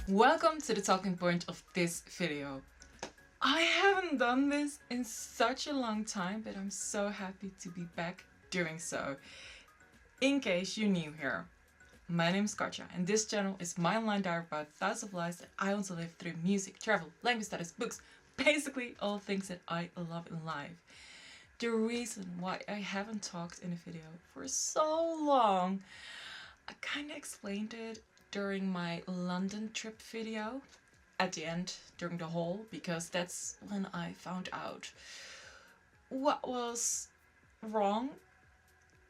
Welcome to the talking point of this video. I haven't done this in such a long time, but I'm so happy to be back doing so. In case you're new here, my name is Katja and this channel is my online diary about thousands of lives that I want to live through music, travel, language studies, books, basically all things that I love in life. The reason why I haven't talked in a video for so long, I kind of explained it during my London trip video at the end, during the haul, because that's when I found out what was wrong.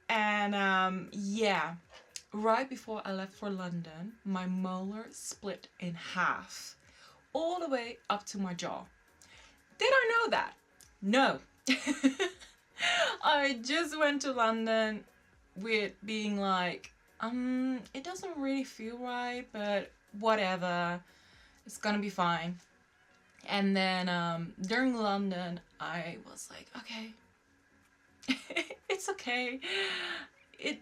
And yeah, right before I left for London, my molar split in half, all the way up to my jaw. Did I know that? No. I just went to London with being like, it doesn't really feel right, but whatever, it's gonna be fine. And then during London, I was like, okay, it's okay. It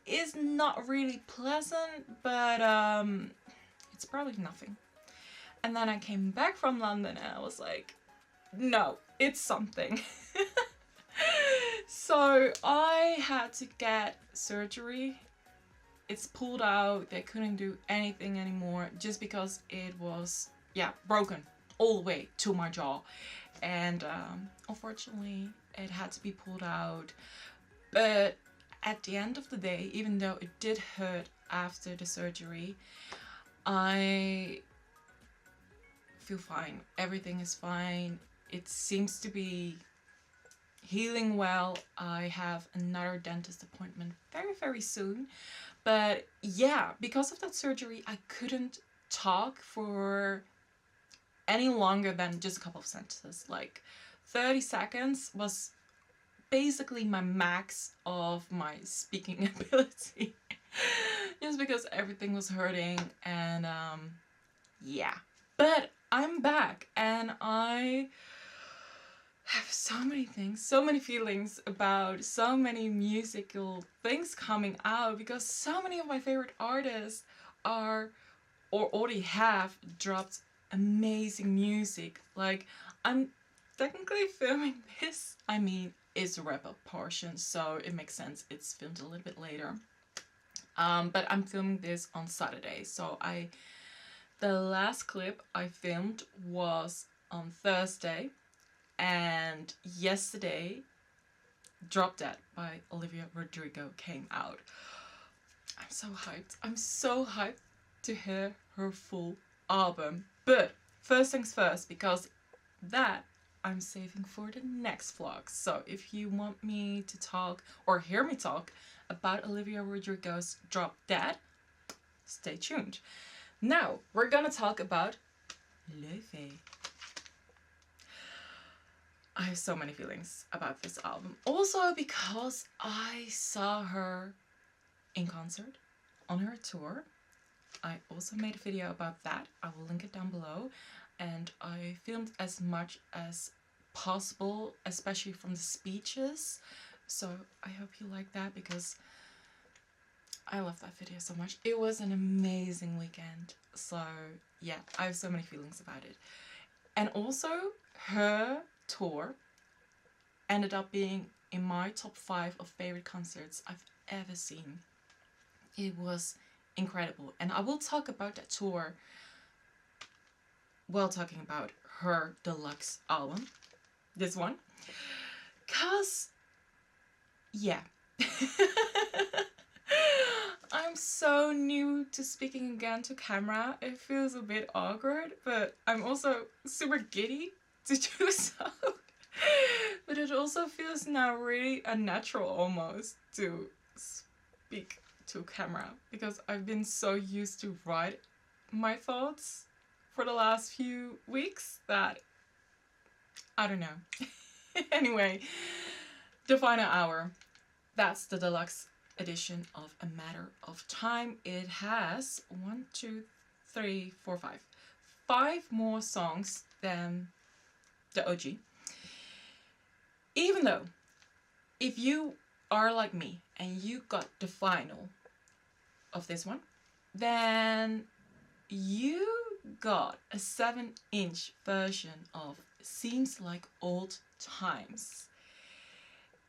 is not really pleasant, but it's probably nothing. And then I came back from London and I was like, no, it's something. So I had to get surgery. It's pulled out. They couldn't do anything anymore just because it was, broken all the way to my jaw. And unfortunately, it had to be pulled out. But at the end of the day, even though it did hurt after the surgery, I feel fine. Everything is fine. It seems to be healing well. I have another dentist appointment very soon. But yeah, because of that surgery, I couldn't talk for any longer than just a couple of sentences. Like 30 seconds was basically my max of my speaking ability. Just because everything was hurting and yeah. But I'm back and I have so many things, so many feelings about so many musical things coming out, because so many of my favorite artists are or already have dropped amazing music. Like, I'm technically filming this, it's a wrap-up portion, so it makes sense it's filmed a little bit later. But I'm filming this on Saturday, so the last clip I filmed was on Thursday. And yesterday, Drop Dead by Olivia Rodrigo came out. I'm so hyped. I'm so hyped to hear her full album. But first things first, because that I'm saving for the next vlog. So if you want me to talk or hear me talk about Olivia Rodrigo's Drop Dead, stay tuned. Now, we're gonna talk about Laufey. I have so many feelings about this album. Also because I saw her in concert on her tour. I also made a video about that. I will link it down below. And I filmed as much as possible, especially from the speeches. So I hope you like that because I love that video so much. It was an amazing weekend. So yeah, I have so many feelings about it. And also her tour ended up being in my top 5 of favorite concerts I've ever seen. It was incredible, and I will talk about that tour while talking about her deluxe album, this one, cause yeah. I'm so new to speaking again to camera. It feels a bit awkward, but I'm also super giddy to do so. But it also feels now really unnatural almost to speak to camera, because I've been so used to write my thoughts for the last few weeks that I don't know. Anyway, the final hour. That's the deluxe edition of A Matter of Time. It has 5 more songs than the OG. Even though, if you are like me and you got the final of this one, then you got a 7-inch version of Seems Like Old Times.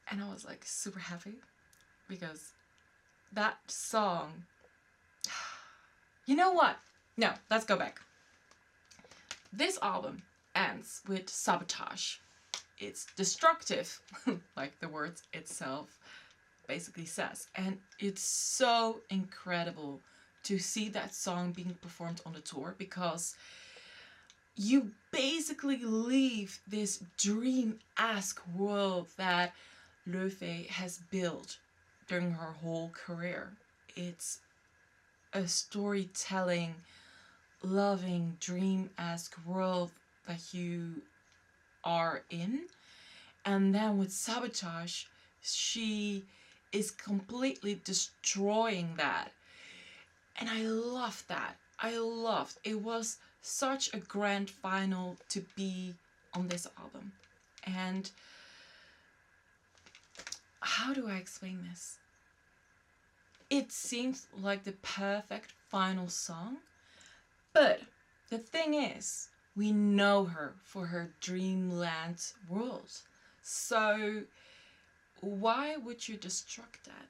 And I was like super happy because that song, you know what? No, let's go back. This album ends with Sabotage. It's destructive, like the word itself basically says. And it's so incredible to see that song being performed on the tour, because you basically leave this dream-esque world that Laufey has built during her whole career. It's a storytelling, loving, dream-esque world that you are in. And then with Sabotage, she is completely destroying that. And I loved that. It was such a grand final to be on this album. And how do I explain this? It seems like the perfect final song, but the thing is, we know her for her dreamland world. So why would you destruct that?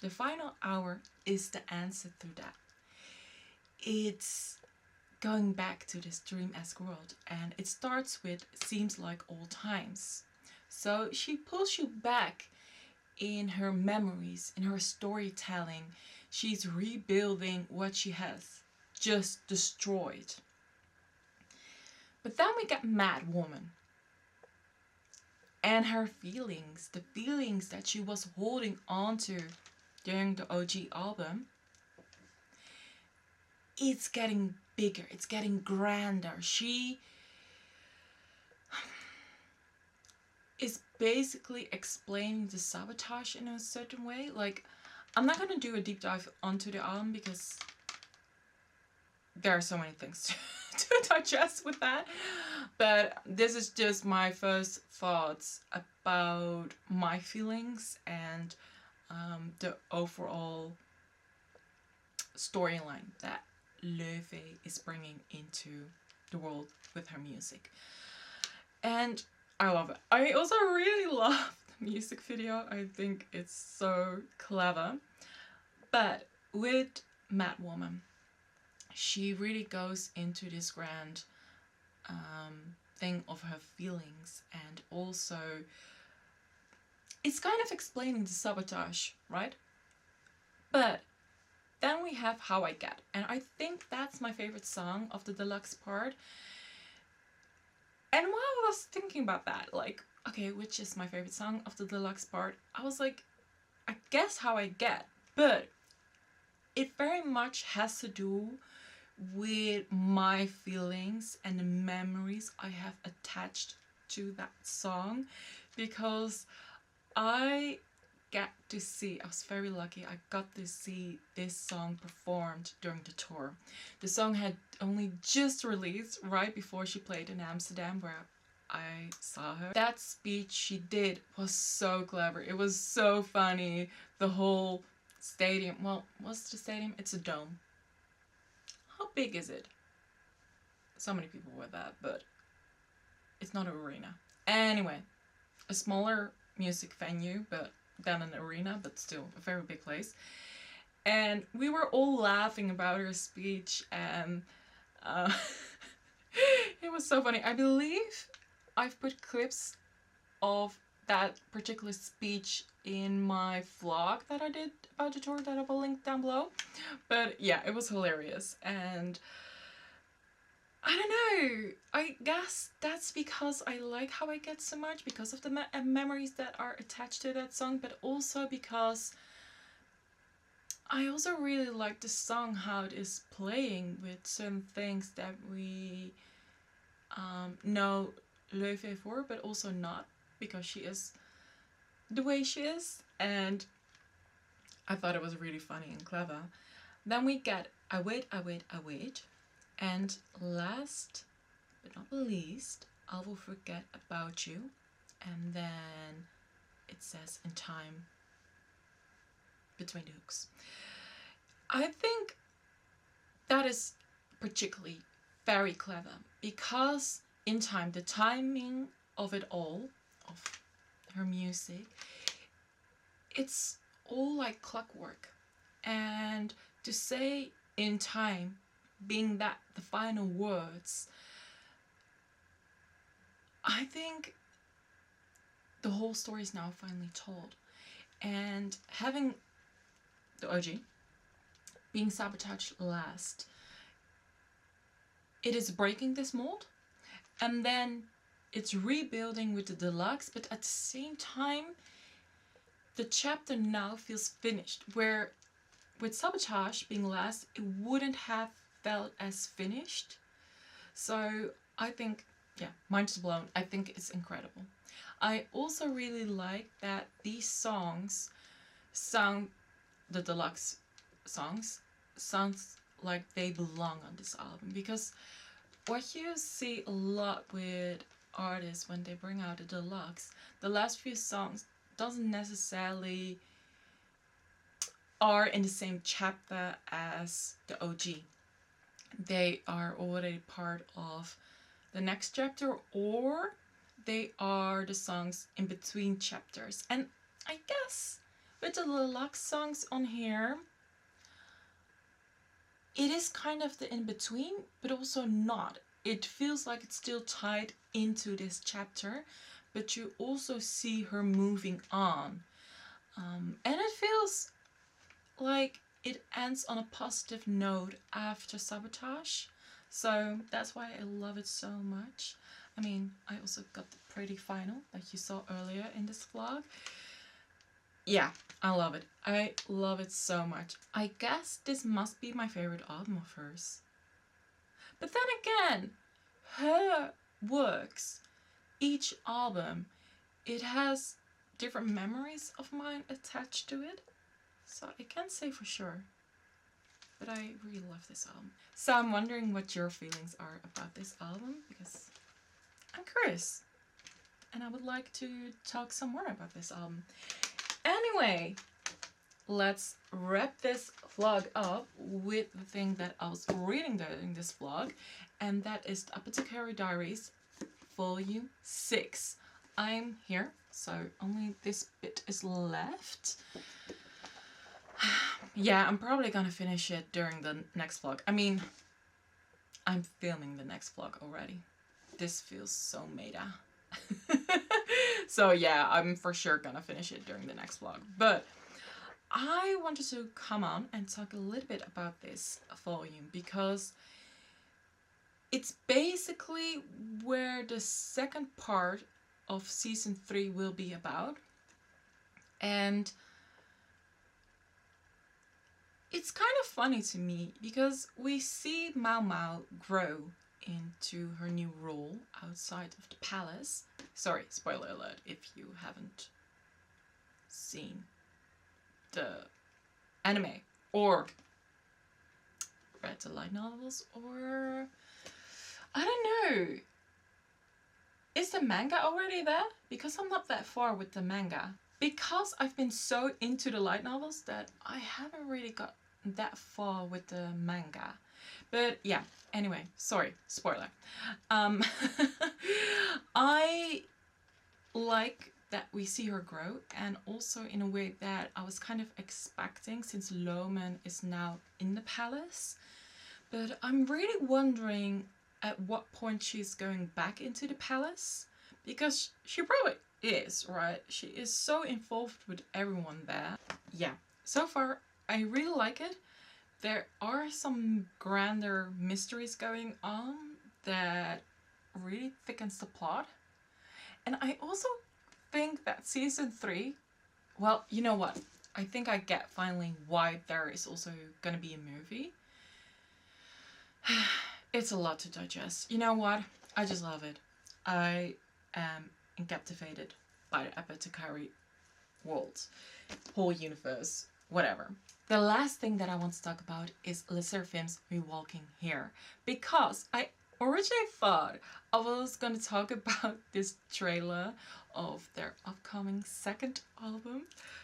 The final hour is the answer to that. It's going back to this dream-esque world, and it starts with Seems Like Old Times. So she pulls you back in her memories, in her storytelling. She's rebuilding what she has just destroyed. But then we get Mad Woman. And her feelings, the feelings that she was holding on to during the OG album, it's getting bigger, it's getting grander. She is basically explaining the Sabotage in a certain way. Like, I'm not going to do a deep dive onto the album because there are so many things to digest with that. But this is just my first thoughts about my feelings and the overall storyline that Laufey is bringing into the world with her music. And I love it. I also really love the music video. I think it's so clever. But with Mad Woman, she really goes into this grand thing of her feelings, and also it's kind of explaining the Sabotage, right? But then we have How I Get, and I think that's my favorite song of the deluxe part. And while I was thinking about that, like, okay, which is my favorite song of the deluxe part, I was like, I guess How I Get, but it very much has to do with my feelings and the memories I have attached to that song, because I was very lucky, I got to see this song performed during the tour. The song had only just released right before she played in Amsterdam, where I saw her. That speech she did was so clever. It was so funny. The whole stadium, well, what's the stadium? It's a dome. How big is it? So many people were there, but it's not an arena. Anyway, a smaller music venue, but than an arena, but still a very big place. And we were all laughing about her speech, and it was so funny. I believe I've put clips of that particular speech in my vlog that I did about the tour that I will link down below. But yeah, it was hilarious. And I don't know, I guess that's because I like How I Get so much, because of the memories that are attached to that song, but also because I also really like the song, how it is playing with certain things that we know Laufey for, but also not, because she is the way she is, and I thought it was really funny and clever. Then we get I Wait, I Wait, I Wait. And last but not least, I Will Forget About You. And then it says In Time Between the Hooks. I think that is particularly very clever because in time, the timing of it all, of her music, it's all like clockwork. And to say in time, being that the final words, I think the whole story is now finally told. And having the OG being sabotaged last, it is breaking this mold, and then it's rebuilding with the deluxe, but at the same time the chapter now feels finished, where with sabotage being last it wouldn't have felt as finished. So I think, yeah, mind is blown. I think it's incredible. I also really like that these songs sound, the deluxe songs, sounds like they belong on this album, because what you see a lot with artists when they bring out a deluxe, the last few songs doesn't necessarily are in the same chapter as the OG. They are already part of the next chapter, or they are the songs in between chapters. And I guess with the deluxe songs on here, it is kind of the in-between, but also not. It feels like it's still tied into this chapter, but you also see her moving on. And it feels like it ends on a positive note after Sabotage. So that's why I love it so much. I mean, I also got the pretty final that you saw earlier in this vlog. Yeah, I love it. I love it so much. I guess this must be my favorite album of hers. But then again, her works, each album, it has different memories of mine attached to it. So I can't say for sure. But I really love this album. So I'm wondering what your feelings are about this album, because I'm curious. And I would like to talk some more about this album. Anyway, let's wrap this vlog up with the thing that I was reading during this vlog, and that is the Apothecary Diaries Volume 6. I'm here, so only this bit is left. Yeah, I'm probably gonna finish it during the next vlog. I mean, I'm filming the next vlog already. This feels so meta. So yeah, I'm for sure gonna finish it during the next vlog. But I wanted to come on and talk a little bit about this volume, because it's basically where the second part of season 3 will be about. And it's kind of funny to me, because we see Mau Mau grow into her new role outside of the palace. Sorry, spoiler alert if you haven't seen the anime or read the light novels, or I don't know. Is the manga already there? Because I'm not that far with the manga. Because I've been so into the light novels that I haven't really got that far with the manga. But yeah, anyway, sorry, spoiler. I like that we see her grow, and also in a way that I was kind of expecting, since Loman is now in the palace. But I'm really wondering at what point she's going back into the palace, because she probably is, right? She is so involved with everyone there. Yeah, so far I really like it. There are some grander mysteries going on that really thickens the plot. And I also think that season 3, well, you know what? I think I get finally why there is also gonna be a movie. It's a lot to digest. You know what? I just love it. I am captivated by the Apothecary world, whole universe, whatever. The last thing that I want to talk about is Le Sserafim's Walking here, because I originally thought I was going to talk about this trailer of their upcoming second album,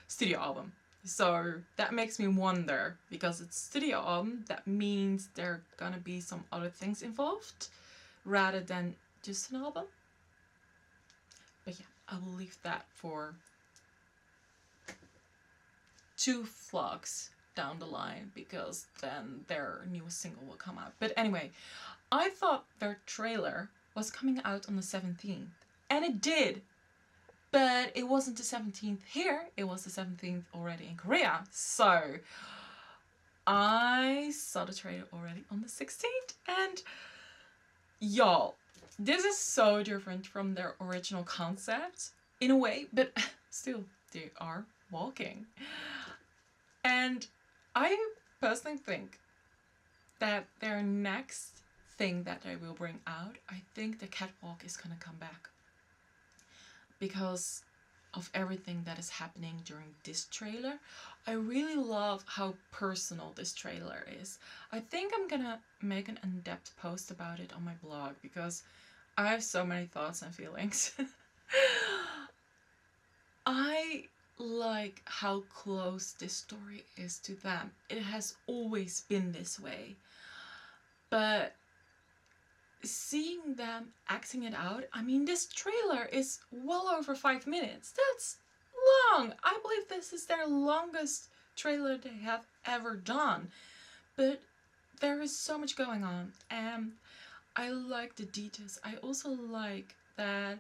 studio album, So that makes me wonder, because it's studio album, that means there are gonna be some other things involved rather than just an album. But yeah, I will leave that for 2 vlogs down the line, because then their newest single will come out. But anyway, I thought their trailer was coming out on the 17th, and it did. But it wasn't the 17th here, it was the 17th already in Korea. So I saw the trailer already on the 16th, and y'all, this is so different from their original concept in a way, but still, they are walking. And I personally think that their next thing that they will bring out, I think the catwalk is gonna come back. Because of everything that is happening during this trailer. I really love how personal this trailer is. I think I'm gonna make an in-depth post about it on my blog, because I have so many thoughts and feelings. I like how close this story is to them. It has always been this way. But seeing them acting it out, I mean, this trailer is well over 5 minutes. That's long. I believe this is their longest trailer they have ever done. But there is so much going on, and I like the details. I also like that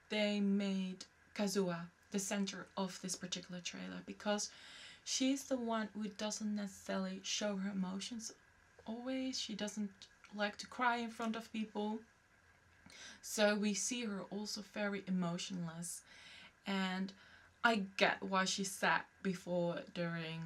they made Kazuha the center of this particular trailer, because she's the one who doesn't necessarily show her emotions always. She doesn't like to cry in front of people. So we see her also very emotionless. And I get why she sat before during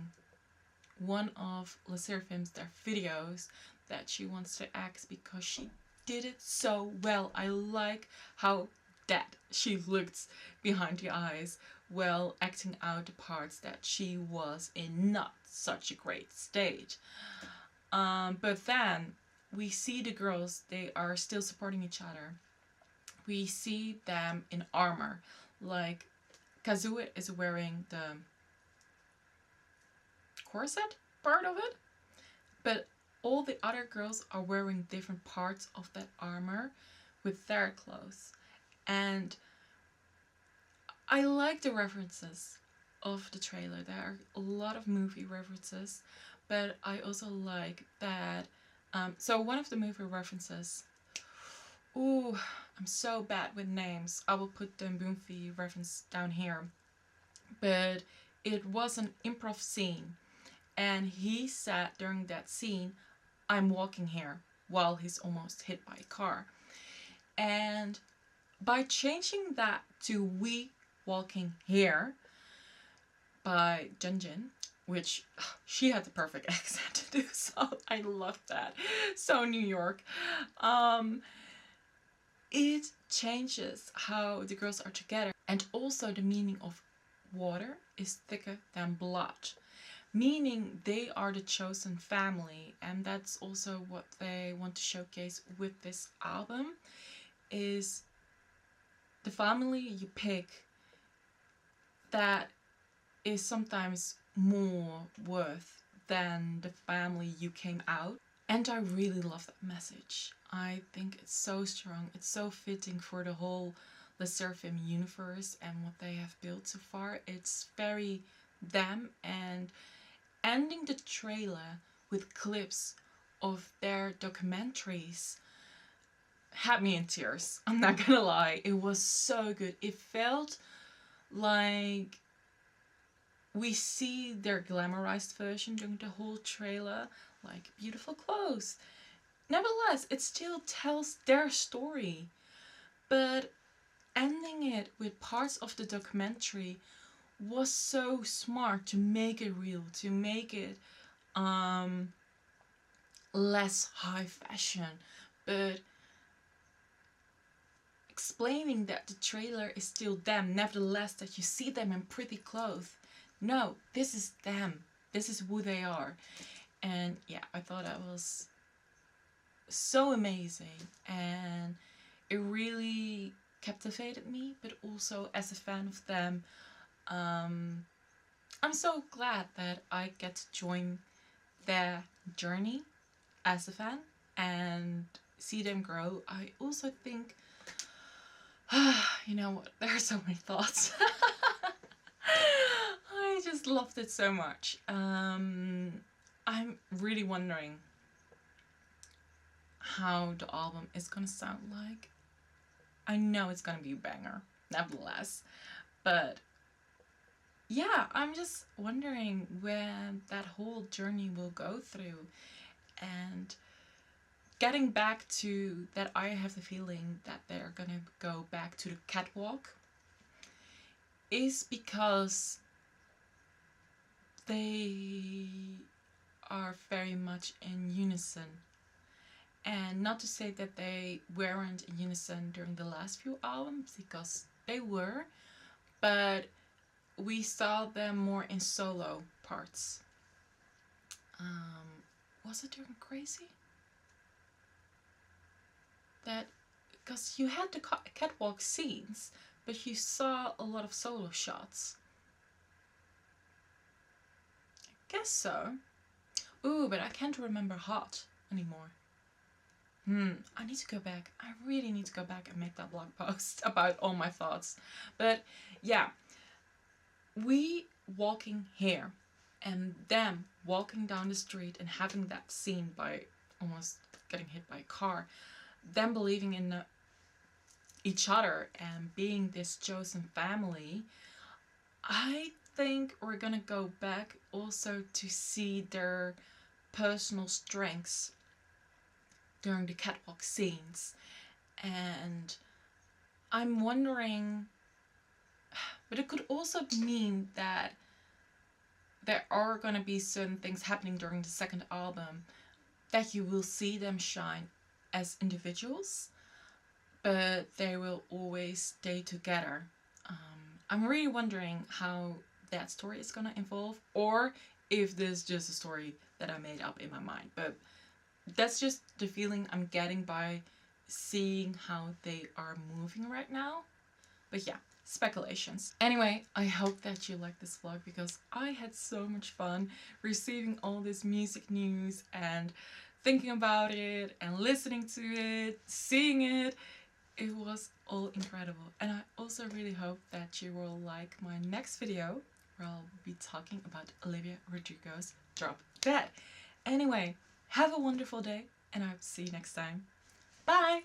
one of Le Sserafim's their videos that she wants to act, because she did it so well. I like how dead she looked behind the eyes while acting out the parts that she was in not such a great state. But then we see the girls, they are still supporting each other. We see them in armor, like Kazuha is wearing the corset part of it, but all the other girls are wearing different parts of that armor with their clothes. And I like the references of the trailer. There are a lot of movie references, but I also like that. So one of the movie references, ooh, I'm so bad with names. I will put the movie reference down here. But it was an improv scene, and he said during that scene, "I'm walking here," while he's almost hit by a car. And by changing that to "we walking here" by Junjin, which she had the perfect accent to do, so I love that. So New York. It changes how the girls are together, and also the meaning of water is thicker than blood, meaning they are the chosen family. And that's also what they want to showcase with this album, is the family you pick that is sometimes more worth than the family you came out. And I really love that message. I think it's so strong. It's so fitting for the whole Le Sserafim universe and what they have built so far. It's very them, and ending the trailer with clips of their documentaries had me in tears. I'm not gonna lie. It was so good. It felt like we see their glamorized version during the whole trailer, like beautiful clothes. Nevertheless, it still tells their story, but ending it with parts of the documentary was so smart to make it real, to make it less high fashion, but explaining that the trailer is still them, nevertheless that you see them in pretty clothes. No, this is them. This is who they are. And yeah, I thought that was so amazing, and it really captivated me. But also, as a fan of them, I'm so glad that I get to join their journey as a fan and see them grow. I also think, you know what, there are so many thoughts. I just loved it so much. I'm really wondering how the album is gonna sound like. I know it's gonna be a banger, nevertheless. But yeah, I'm just wondering where that whole journey will go through. And getting back to that, I have the feeling that they're gonna go back to the catwalk is because they are very much in unison. And not to say that they weren't in unison during the last few albums, because they were, but we saw them more in solo parts. Was it during Crazy? That, because you had the catwalk scenes, but you saw a lot of solo shots. I guess so. Ooh, but I can't remember Hot anymore. I need to go back. I really need to go back and make that blog post about all my thoughts. But yeah, we walking here and them walking down the street and having that scene by almost getting hit by a car, them believing in each other and being this chosen family, I think we're gonna go back also to see their personal strengths during the catwalk scenes. And I'm wondering, but it could also mean that there are going to be certain things happening during the second album that you will see them shine as individuals, but they will always stay together. I'm really wondering how that story is going to evolve, or if this is just a story that I made up in my mind. But that's just the feeling I'm getting by seeing how they are moving right now. But yeah, speculations. Anyway, I hope that you like this vlog, because I had so much fun receiving all this music news and thinking about it and listening to it, seeing it. It was all incredible. And I also really hope that you will like my next video, where I'll be talking about Olivia Rodrigo's Drop Dead. Anyway, have a wonderful day, and I'll see you next time. Bye!